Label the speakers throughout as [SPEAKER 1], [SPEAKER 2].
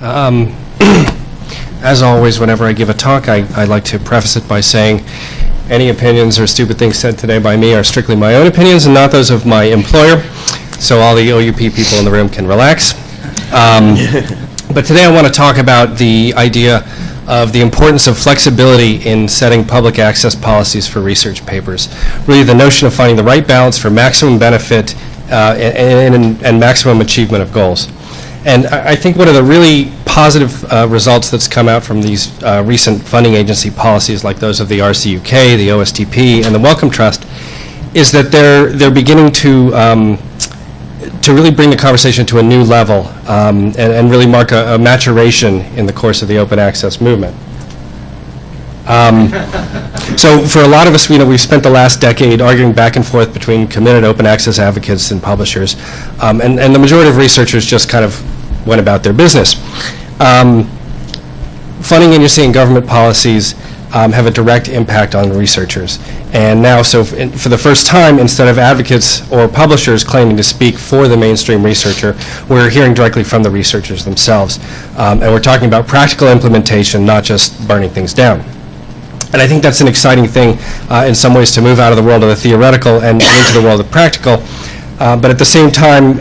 [SPEAKER 1] As always, whenever I give a talk, I like to preface it by saying any opinions or stupid things said today by me are strictly my own opinions and not those of my employer, so all the OUP people in the room can relax. But today I want to talk about the idea of the importance of flexibility in setting public access policies for research papers. Really the notion of finding the right balance for maximum benefit and maximum achievement of goals. And I think one of the really positive results that's come out from these recent funding agency policies like those of the RCUK, the OSTP, and the Wellcome Trust is that they're beginning to really bring the conversation to a new level and really mark a maturation in the course of the open access movement. So for a lot of us, we've spent the last decade arguing back and forth between committed open access advocates and publishers, and the majority of researchers just kind of went about their business. Funding agency and government policies have a direct impact on researchers. And now, for the first time, instead of advocates or publishers claiming to speak for the mainstream researcher, we're hearing directly from the researchers themselves. And we're talking about practical implementation, not just burning things down. And I think that's an exciting thing in some ways to move out of the world of the theoretical and into the world of practical. But at the same time,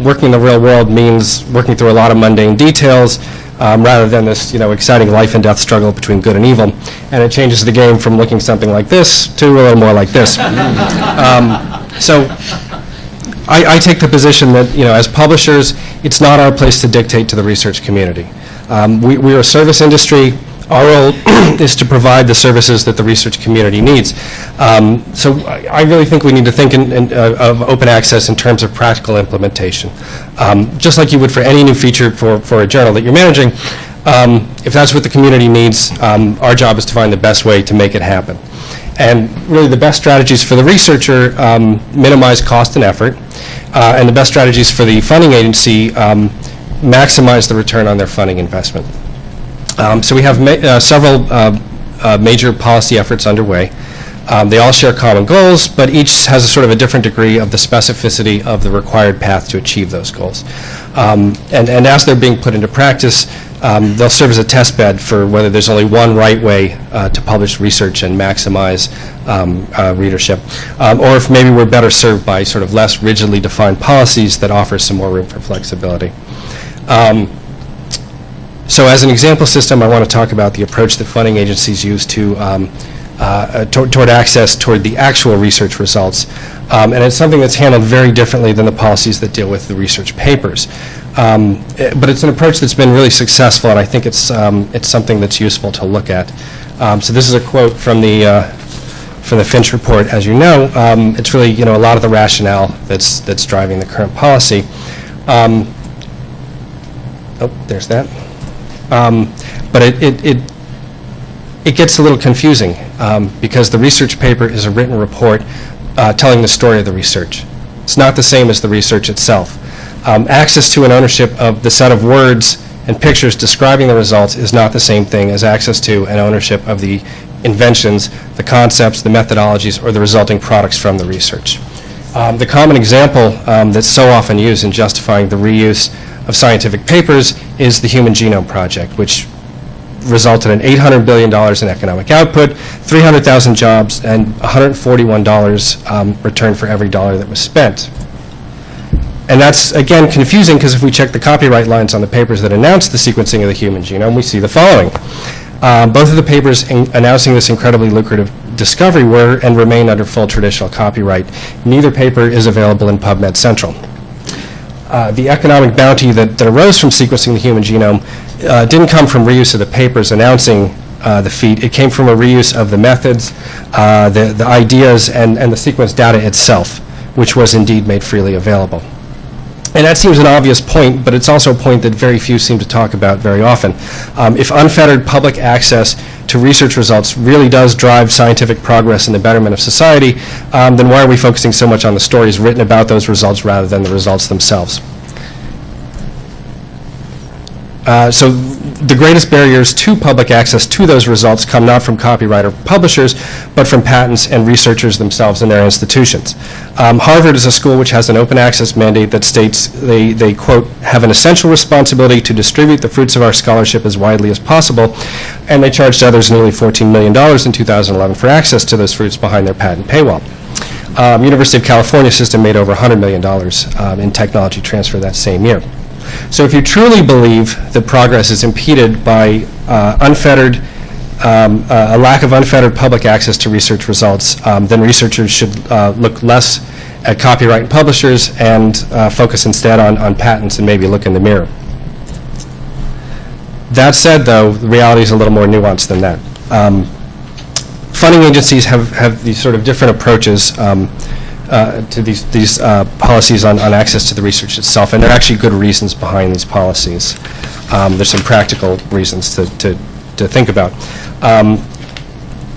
[SPEAKER 1] working in the real world means working through a lot of mundane details rather than this exciting life and death struggle between good and evil. And it changes the game from looking something like this to a little more like this. So I take the position that as publishers, it's not our place to dictate to the research community. We're a service industry. Our role is to provide the services that the research community needs. So I really think we need to think of open access in terms of practical implementation. Just like you would for any new feature for a journal that you're managing, if that's what the community needs, our job is to find the best way to make it happen. And really the best strategies for the researcher minimize cost and effort, and the best strategies for the funding agency maximize the return on their funding investment. So we have several major policy efforts underway. They all share common goals, but each has a sort of a different degree of the specificity of the required path to achieve those goals. And as they're being put into practice, they'll serve as a test bed for whether there's only one right way to publish research and maximize readership, or if maybe we're better served by sort of less rigidly defined policies that offer some more room for flexibility. So as an example system, I want to talk about the approach that funding agencies use toward access toward the actual research results. And it's something that's handled very differently than the policies that deal with the research papers. But it's an approach that's been really successful, and I think it's something that's useful to look at. So this is a quote from the Finch report. As you know, it's really a lot of the rationale that's driving the current policy. There's that. But it gets a little confusing because the research paper is a written report telling the story of the research. It's not the same as the research itself. Access to and ownership of the set of words and pictures describing the results is not the same thing as access to and ownership of the inventions, the concepts, the methodologies, or the resulting products from the research. The common example that's so often used in justifying the reuse of scientific papers is the Human Genome Project, which resulted in $800 billion in economic output, 300,000 jobs, and $141 returned for every dollar that was spent. And that's, again, confusing because if we check the copyright lines on the papers that announced the sequencing of the human genome, we see the following. Both of the papers announcing this incredibly lucrative discovery were and remain under full traditional copyright. Neither paper is available in PubMed Central. The economic bounty that arose from sequencing the human genome didn't come from reuse of the papers announcing the feat. It came from a reuse of the methods, the ideas, and the sequence data itself, which was indeed made freely available. And that seems an obvious point, but it's also a point that very few seem to talk about very often. If unfettered public access to research results really does drive scientific progress and the betterment of society, then why are we focusing so much on the stories written about those results rather than the results themselves? So The greatest barriers to public access to those results come not from copyright or publishers, but from patents and researchers themselves in their institutions. Harvard is a school which has an open access mandate that states they quote, have an essential responsibility to distribute the fruits of our scholarship as widely as possible, and they charged others nearly $14 million in 2011 for access to those fruits behind their patent paywall. University of California system made over $100 million in technology transfer that same year. So if you truly believe that progress is impeded by a lack of unfettered public access to research results, then researchers should look less at copyright and publishers and focus instead on patents and maybe look in the mirror. That said, though, the reality is a little more nuanced than that. Funding agencies have these sort of different approaches to these policies on access to the research itself, and there are actually good reasons behind these policies. There's some practical reasons to think about.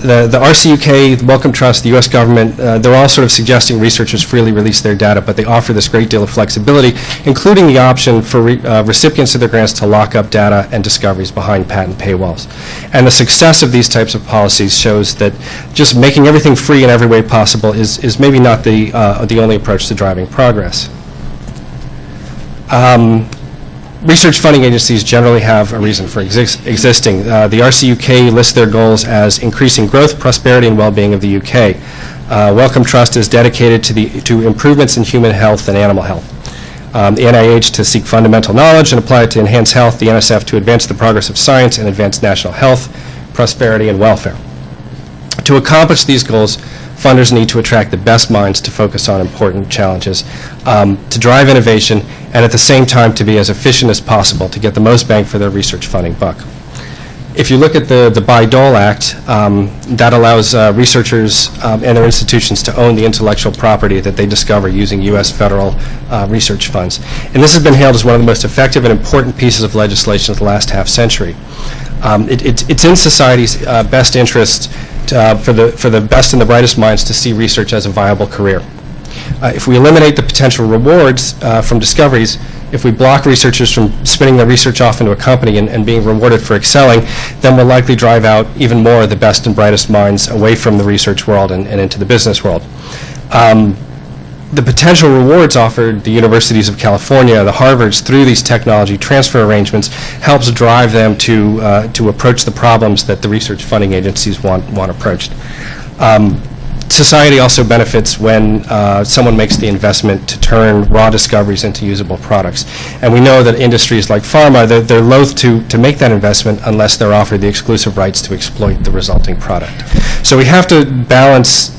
[SPEAKER 1] The RCUK, the Wellcome Trust, the U.S. government, they're all sort of suggesting researchers freely release their data, but they offer this great deal of flexibility, including the option for recipients of their grants to lock up data and discoveries behind patent paywalls. And the success of these types of policies shows that just making everything free in every way possible is maybe not the only approach to driving progress. Research funding agencies generally have a reason for existing. The RCUK lists their goals as increasing growth, prosperity, and well-being of the UK. Wellcome Trust is dedicated to improvements in human health and animal health. The NIH to seek fundamental knowledge and apply it to enhance health. The NSF to advance the progress of science and advance national health, prosperity, and welfare. To accomplish these goals, funders need to attract the best minds to focus on important challenges, to drive innovation, and at the same time to be as efficient as possible to get the most bang for their research funding buck. If you look at the Bayh-Dole Act, that allows researchers and their institutions to own the intellectual property that they discover using U.S. federal research funds. And this has been hailed as one of the most effective and important pieces of legislation of the last half century. It's in society's best interest for the best and the brightest minds to see research as a viable career. If we eliminate the potential rewards from discoveries, if we block researchers from spinning their research off into a company and being rewarded for excelling, then we'll likely drive out even more of the best and brightest minds away from the research world and into the business world. The potential rewards offered the universities of California, the Harvards, through these technology transfer arrangements helps drive them to approach the problems that the research funding agencies want approached. Society also benefits when someone makes the investment to turn raw discoveries into usable products. And we know that industries like pharma, they're loath to make that investment unless they're offered the exclusive rights to exploit the resulting product. So we have to balance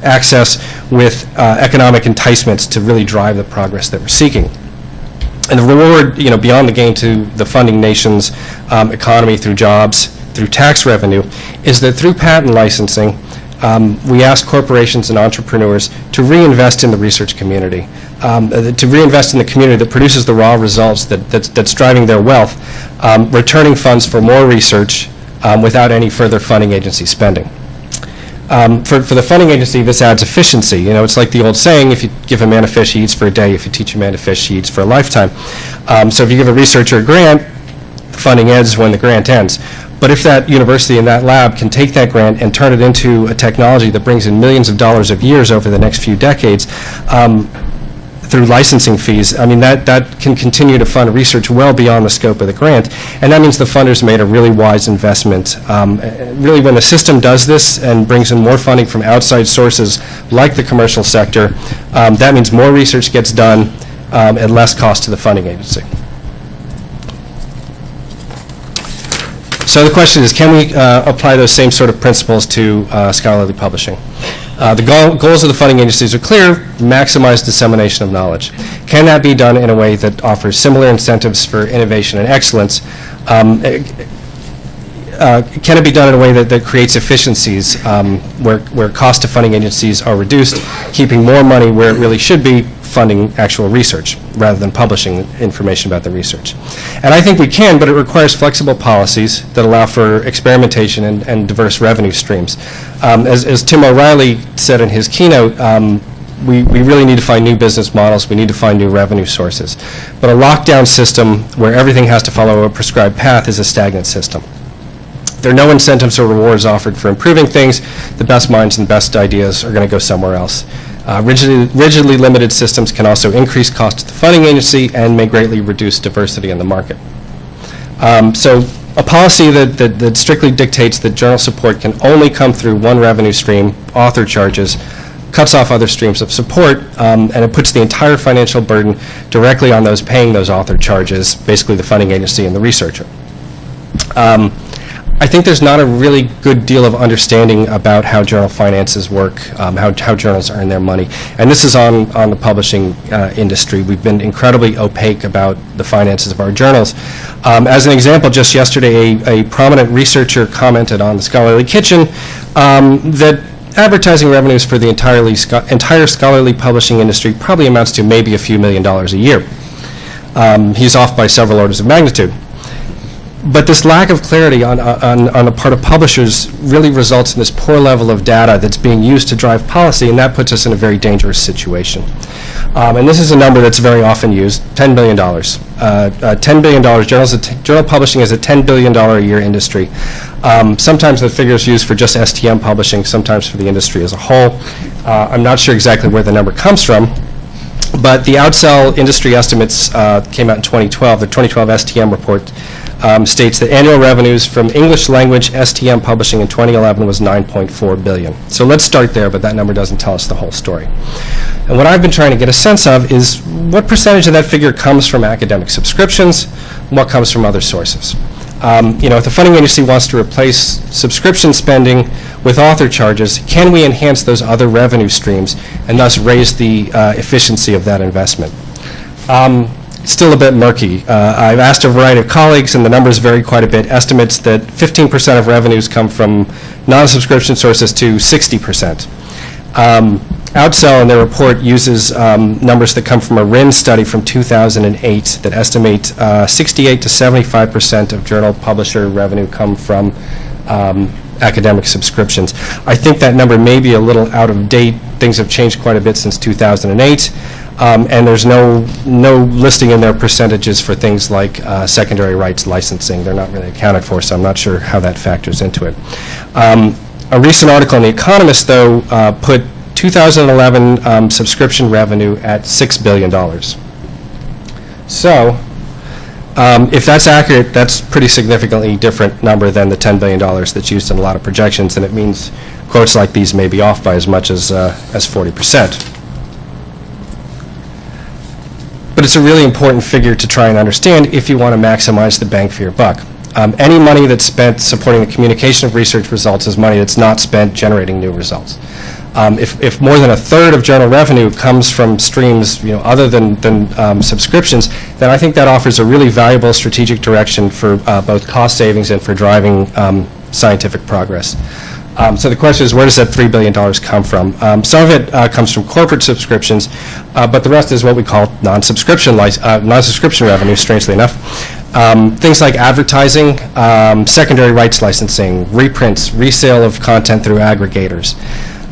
[SPEAKER 1] access with economic enticements to really drive the progress that we're seeking. And the reward, beyond the gain to the funding nation's economy through jobs, through tax revenue, is that through patent licensing, we ask corporations and entrepreneurs to reinvest in the research community, to reinvest in the community that produces the raw results that's driving their wealth, returning funds for more research without any further funding agency spending. For the funding agency, this adds efficiency. It's like the old saying, if you give a man a fish, he eats for a day. If you teach a man to fish, he eats for a lifetime. So if you give a researcher a grant, the funding ends when the grant ends. But if that university and that lab can take that grant and turn it into a technology that brings in millions of dollars of years over the next few decades, through licensing fees, that can continue to fund research well beyond the scope of the grant. And that means the funders made a really wise investment. Really, when the system does this and brings in more funding from outside sources like the commercial sector, that means more research gets done at less cost to the funding agency. So the question is, can we apply those same sort of principles to scholarly publishing? The goals of the funding agencies are clear: maximize dissemination of knowledge. Can that be done in a way that offers similar incentives for innovation and excellence? Can it be done in a way that creates efficiencies where cost to funding agencies are reduced, keeping more money where it really should be, funding actual research rather than publishing information about the research? And I think we can, but it requires flexible policies that allow for experimentation and diverse revenue streams. As Tim O'Reilly said in his keynote, we really need to find new business models. We need to find new revenue sources. But a lockdown system where everything has to follow a prescribed path is a stagnant system. There are no incentives or rewards offered for improving things. The best minds and best ideas are going to go somewhere else. Rigidly limited systems can also increase costs to the funding agency and may greatly reduce diversity in the market. So a policy that strictly dictates that journal support can only come through one revenue stream, author charges, cuts off other streams of support, and it puts the entire financial burden directly on those paying those author charges, basically the funding agency and the researcher. I think there's not a really good deal of understanding about how journal finances work, how journals earn their money. And this is on the publishing industry. We've been incredibly opaque about the finances of our journals. As an example, just yesterday, a prominent researcher commented on the Scholarly Kitchen that advertising revenues for the entire scholarly publishing industry probably amounts to maybe a few $1 million a year. He's off by several orders of magnitude. But this lack of clarity on the part of publishers really results in this poor level of data that's being used to drive policy, and that puts us in a very dangerous situation. And this is a number that's very often used, $10 billion. $10 billion, journal publishing is a $10 billion a year industry. Sometimes the figure is used for just STM publishing, sometimes for the industry as a whole. I'm not sure exactly where the number comes from, but the Outsell industry estimates came out in 2012. The 2012 STM report states that annual revenues from English language STM publishing in 2011 was $9.4 billion. So let's start there, but that number doesn't tell us the whole story. And what I've been trying to get a sense of is what percentage of that figure comes from academic subscriptions, and what comes from other sources. If the funding agency wants to replace subscription spending with author charges, can we enhance those other revenue streams and thus raise the efficiency of that investment? Still a bit murky. I've asked a variety of colleagues, and the numbers vary quite a bit. Estimates that 15% of revenues come from non-subscription sources to 60%. Outsell in their report uses numbers that come from a RIN study from 2008 that estimate 68 to 75% of journal publisher revenue come from academic subscriptions. I think that number may be a little out of date. Things have changed quite a bit since 2008. And there's no listing in their percentages for things like secondary rights licensing. They're not really accounted for, so I'm not sure how that factors into it. A recent article in The Economist, though, put 2011 subscription revenue at $6 billion. So, if that's accurate, that's a pretty significantly different number than the $10 billion that's used in a lot of projections, and it means quotes like these may be off by as much as 40%. But it's a really important figure to try and understand if you want to maximize the bang for your buck. Any money that's spent supporting the communication of research results is money that's not spent generating new results. If more than a third of journal revenue comes from streams other than subscriptions, then I think that offers a really valuable strategic direction for both cost savings and for driving scientific progress. So the question is, where does that $3 billion come from? Some of it comes from corporate subscriptions, but the rest is what we call non-subscription revenue, strangely enough. Things like advertising, secondary rights licensing, reprints, resale of content through aggregators.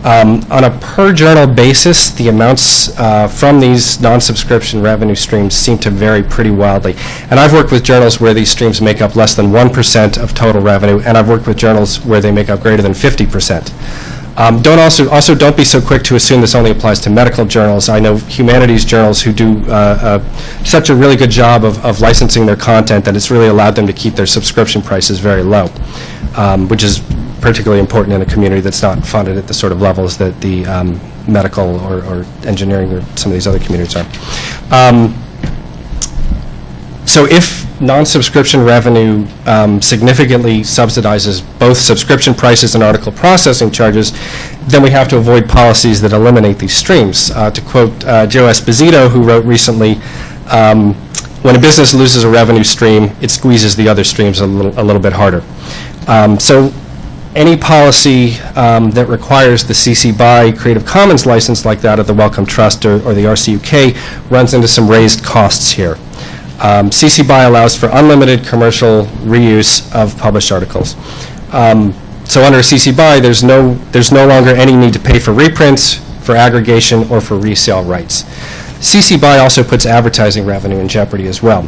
[SPEAKER 1] On a per-journal basis, the amounts from these non-subscription revenue streams seem to vary pretty wildly. And I've worked with journals where these streams make up less than 1% of total revenue, and I've worked with journals where they make up greater than 50%. Don't be so quick to assume this only applies to medical journals. I know humanities journals who do such a really good job of licensing their content that it's really allowed them to keep their subscription prices very low, which is particularly important in a community that's not funded at the sort of levels that the medical or engineering or some of these other communities are. So if non-subscription revenue significantly subsidizes both subscription prices and article processing charges, then we have to avoid policies that eliminate these streams. To quote Joe Esposito, who wrote recently, when a business loses a revenue stream, it squeezes the other streams a little bit harder. So any policy that requires the CC BY Creative Commons license like that of the Wellcome Trust or the RCUK runs into some raised costs here. CC BY allows for unlimited commercial reuse of published articles. So under CC BY, there's no longer any need to pay for reprints, for aggregation, or for resale rights. CC BY also puts advertising revenue in jeopardy as well.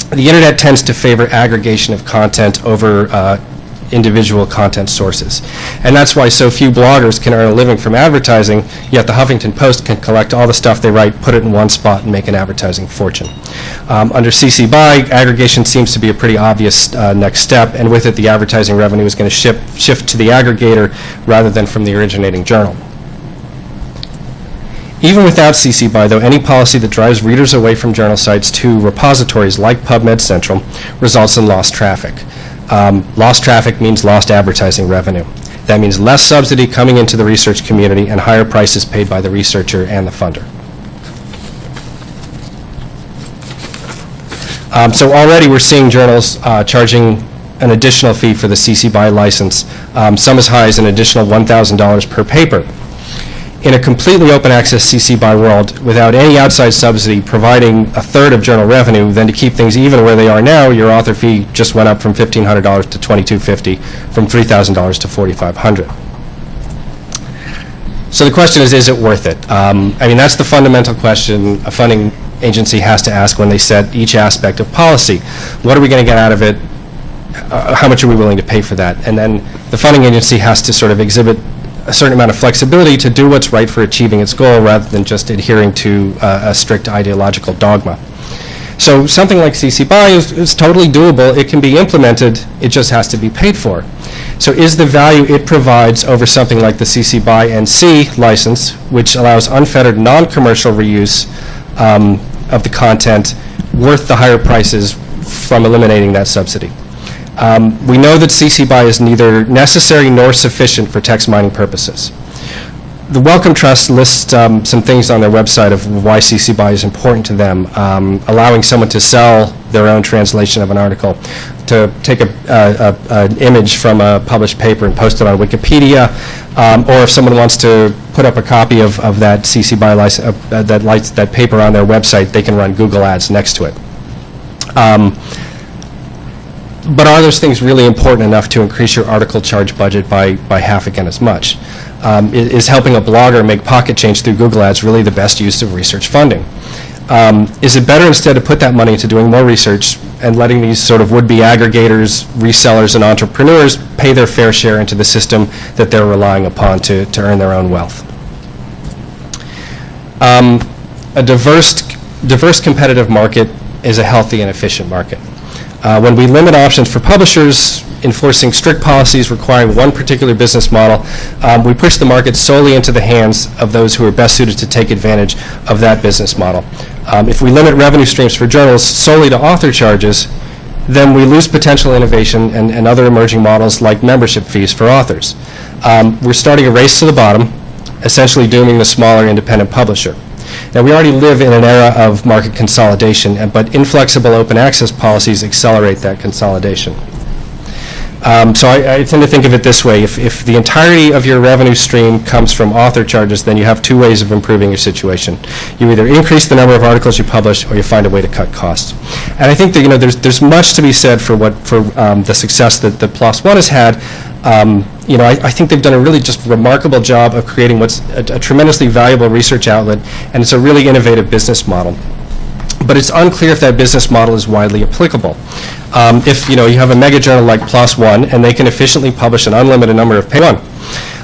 [SPEAKER 1] The internet tends to favor aggregation of content over individual content sources. And that's why so few bloggers can earn a living from advertising, yet the Huffington Post can collect all the stuff they write, put it in one spot, and make an advertising fortune. Under CC BY, aggregation seems to be a pretty obvious next step, and with it, the advertising revenue is going to shift to the aggregator rather than from the originating journal. Even without CC BY, though, any policy that drives readers away from journal sites to repositories like PubMed Central results in lost traffic. Lost traffic means lost advertising revenue. That means less subsidy coming into the research community and higher prices paid by the researcher and the funder. So already we're seeing journals charging an additional fee for the CC BY license, some as high as an additional $1,000 per paper. In a completely open access CC BY world, without any outside subsidy providing a third of journal revenue, then to keep things even where they are now, your author fee just went up from $1,500 to $2,250, from $3,000 to $4,500. So the question is it worth it? I mean, that's the fundamental question a funding agency has to ask when they set each aspect of policy. What are we going to get out of it? How much are we willing to pay for that? And then the funding agency has to sort of exhibit a certain amount of flexibility to do what's right for achieving its goal rather than just adhering to a strict ideological dogma. So something like CC BY is totally doable. It can be implemented. It just has to be paid for. So is the value it provides over something like the CC BY NC license, which allows unfettered non-commercial reuse of the content, worth the higher prices from eliminating that subsidy? We know that CC BY is neither necessary nor sufficient for text mining purposes. The Wellcome Trust lists some things on their website of why CC BY is important to them, allowing someone to sell their own translation of an article, to take an image from a published paper and post it on Wikipedia, or if someone wants to put up a copy of that CC BY that paper on their website, they can run Google ads next to it. But are those things really important enough to increase your article charge budget by half again as much? Is helping a blogger make pocket change through Google ads really the best use of research funding? Is it better instead to put that money into doing more research and letting these sort of would-be aggregators, resellers, and entrepreneurs pay their fair share into the system that they're relying upon to earn their own wealth? A diverse competitive market is a healthy and efficient market. When we limit options for publishers, enforcing strict policies requiring one particular business model, we push the market solely into the hands of those who are best suited to take advantage of that business model. If we limit revenue streams for journals solely to author charges, then we lose potential innovation and other emerging models like membership fees for authors. We're starting a race to the bottom, essentially dooming the smaller independent publisher. Now, we already live in an era of market consolidation, but inflexible open access policies accelerate that consolidation. So I tend to think of it this way. If the entirety of your revenue stream comes from author charges, then you have two ways of improving your situation. You either increase the number of articles you publish, or you find a way to cut costs. And I think that there's much to be said for the success that PLOS One has had. I think they've done a really just remarkable job of creating what's a tremendously valuable research outlet, and it's a really innovative business model. But it's unclear if that business model is widely applicable. If you have a mega journal like PLOS One, and they can efficiently publish an unlimited number of papers,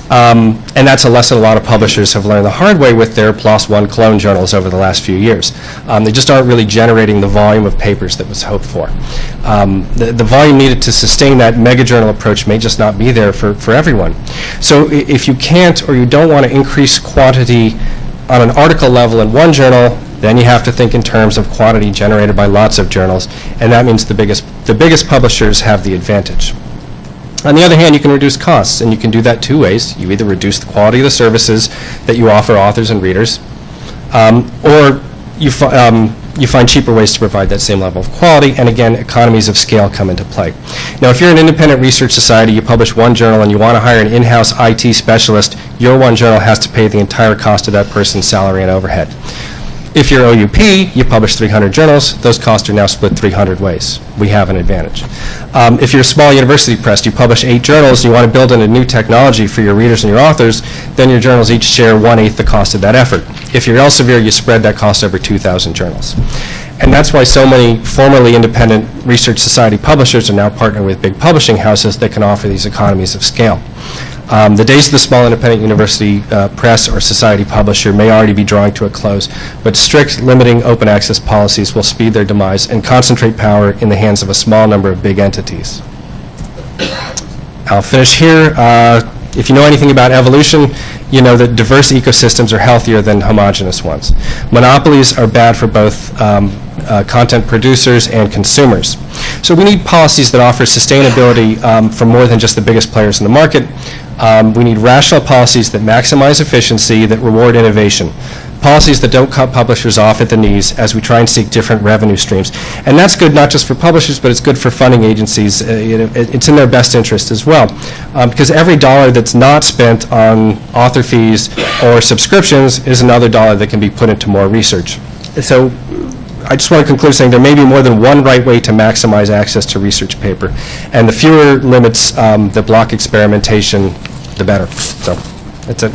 [SPEAKER 1] and that's a lesson a lot of publishers have learned the hard way with their PLOS One clone journals over the last few years. They just aren't really generating the volume of papers that was hoped for. The volume needed to sustain that mega journal approach may just not be there for everyone. So if you can't or you don't want to increase quantity on an article level in one journal, then you have to think in terms of quantity generated by lots of journals, and that means the biggest publishers have the advantage. On the other hand, you can reduce costs, and you can do that two ways. You either reduce the quality of the services that you offer authors and readers, or you find cheaper ways to provide that same level of quality, and again, economies of scale come into play. Now, if you're an independent research society, you publish one journal, and you want to hire an in-house IT specialist, your one journal has to pay the entire cost of that person's salary and overhead. If you're OUP, you publish 300 journals. Those costs are now split 300 ways. We have an advantage. If you're a small university press, you publish 8 journals, and you want to build in a new technology for your readers and your authors, then your journals each share 1/8 the cost of that effort. If you're Elsevier, you spread that cost over 2,000 journals. And that's why so many formerly independent research society publishers are now partnering with big publishing houses that can offer these economies of scale. The days of the small independent university press or society publisher may already be drawing to a close, but strict limiting open access policies will speed their demise and concentrate power in the hands of a small number of big entities. I'll finish here. If you know anything about evolution, you know that diverse ecosystems are healthier than homogeneous ones. Monopolies are bad for both content producers and consumers. So we need policies that offer sustainability for more than just the biggest players in the market. We need rational policies that maximize efficiency, that reward innovation. Policies that don't cut publishers off at the knees as we try and seek different revenue streams. And that's good not just for publishers, but it's good for funding agencies. It's in their best interest as well. Because every dollar that's not spent on author fees or subscriptions is another dollar that can be put into more research. So I just want to conclude saying there may be more than one right way to maximize access to research paper. And the fewer limits that block experimentation, the better. So that's it.